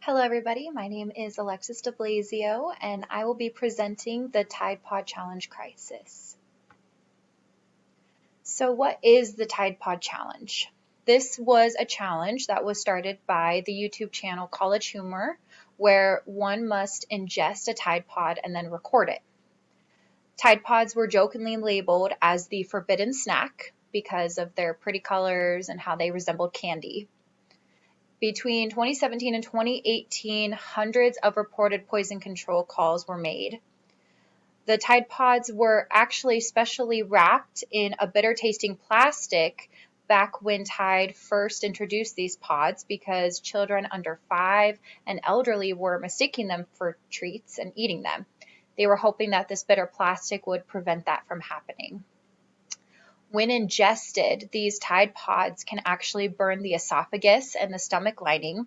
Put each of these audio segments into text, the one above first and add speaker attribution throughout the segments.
Speaker 1: Hello everybody, my name is Alexis DeBlasio and I will be presenting the Tide Pod Challenge Crisis. So what is the Tide Pod Challenge? This was a challenge that was started by the YouTube channel College Humor, where one must ingest a Tide Pod and then record it. Tide Pods were jokingly labeled as the forbidden snack because of their pretty colors and how they resembled candy. Between 2017 and 2018, hundreds of reported poison control calls were made. The Tide Pods were actually specially wrapped in a bitter-tasting plastic back when Tide first introduced these pods because children under 5 and elderly were mistaking them for treats and eating them. They were hoping that this bitter plastic would prevent that from happening. When ingested, these Tide Pods can actually burn the esophagus and the stomach lining.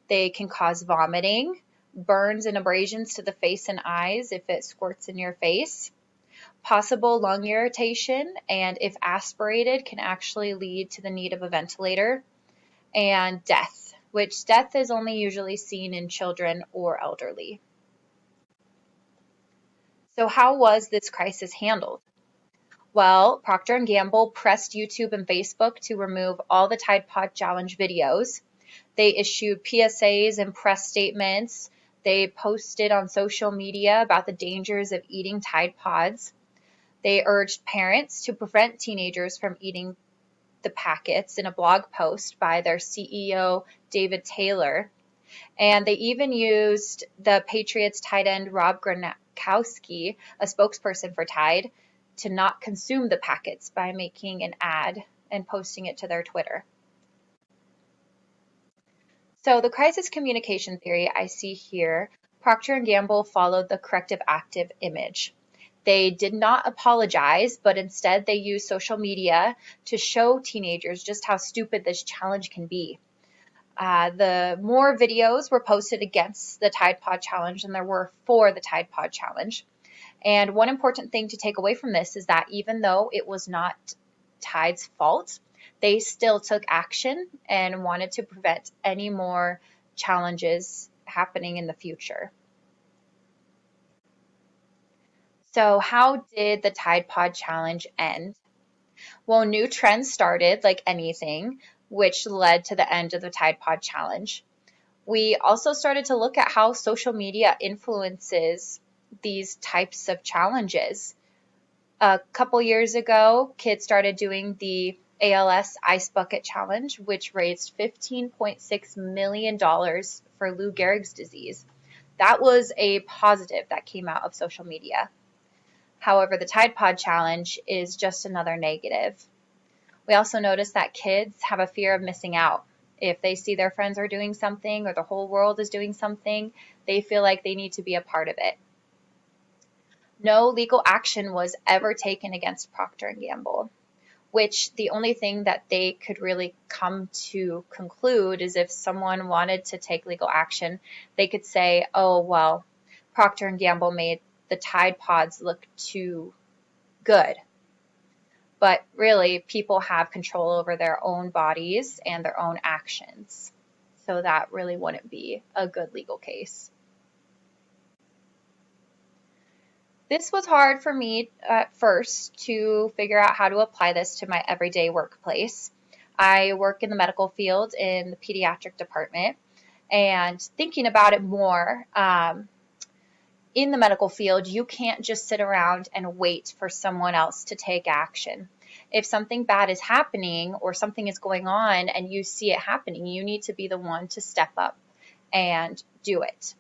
Speaker 1: They can cause vomiting, burns and abrasions to the face and eyes if it squirts in your face, possible lung irritation, and if aspirated, can actually lead to the need of a ventilator, and death, which death is only usually seen in children or elderly. So how was this crisis handled? Well, Procter & Gamble pressed YouTube and Facebook to remove all the Tide Pod Challenge videos. They issued PSAs and press statements. They posted on social media about the dangers of eating Tide Pods. They urged parents to prevent teenagers from eating the packets in a blog post by their CEO, David Taylor. And they even used the Patriots tight end Rob Gronkowski, a spokesperson for Tide, to not consume the packets by making an ad and posting it to their Twitter. So the crisis communication theory I see here, Procter & Gamble followed the corrective active image. They did not apologize, but instead they used social media to show teenagers just how stupid this challenge can be. The more videos were posted against the Tide Pod Challenge than there were for the Tide Pod Challenge. And one important thing to take away from this is that even though it was not Tide's fault, they still took action and wanted to prevent any more challenges happening in the future. So how did the Tide Pod Challenge end? Well, new trends started like anything, which led to the end of the Tide Pod Challenge. We also started to look at how social media influences these types of challenges. A couple years ago, kids started doing the ALS Ice Bucket Challenge, which raised $15.6 million for Lou Gehrig's disease. That was a positive that came out of social media. However, the Tide Pod Challenge is just another negative. We also noticed that kids have a fear of missing out. If they see their friends are doing something or the whole world is doing something, they feel like they need to be a part of it. No legal action was ever taken against Procter & Gamble, which the only thing that they could really come to conclude is if someone wanted to take legal action, they could say, oh, well, Procter & Gamble made the Tide Pods look too good. But really, people have control over their own bodies and their own actions. So that really wouldn't be a good legal case. This was hard for me at first to figure out how to apply this to my everyday workplace. I work in the medical field in the pediatric department, and thinking about it more, in the medical field, you can't just sit around and wait for someone else to take action. If something bad is happening or something is going on and you see it happening, you need to be the one to step up and do it,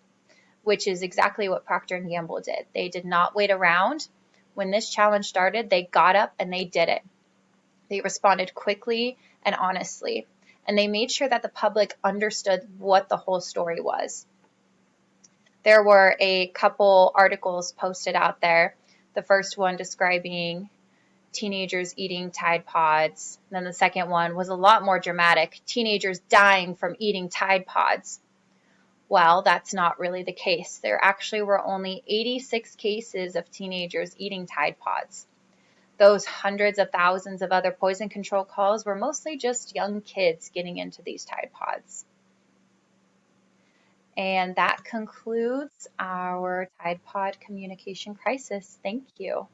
Speaker 1: which is exactly what Procter & Gamble did. They did not wait around. When this challenge started, they got up and they did it. They responded quickly and honestly, and they made sure that the public understood what the whole story was. There were a couple articles posted out there. The first one describing teenagers eating Tide Pods. And then the second one was a lot more dramatic. Teenagers dying from eating Tide Pods. Well, that's not really the case. There actually were only 86 cases of teenagers eating Tide Pods. Those hundreds of thousands of other poison control calls were mostly just young kids getting into these Tide Pods. And that concludes our Tide Pod communication crisis. Thank you.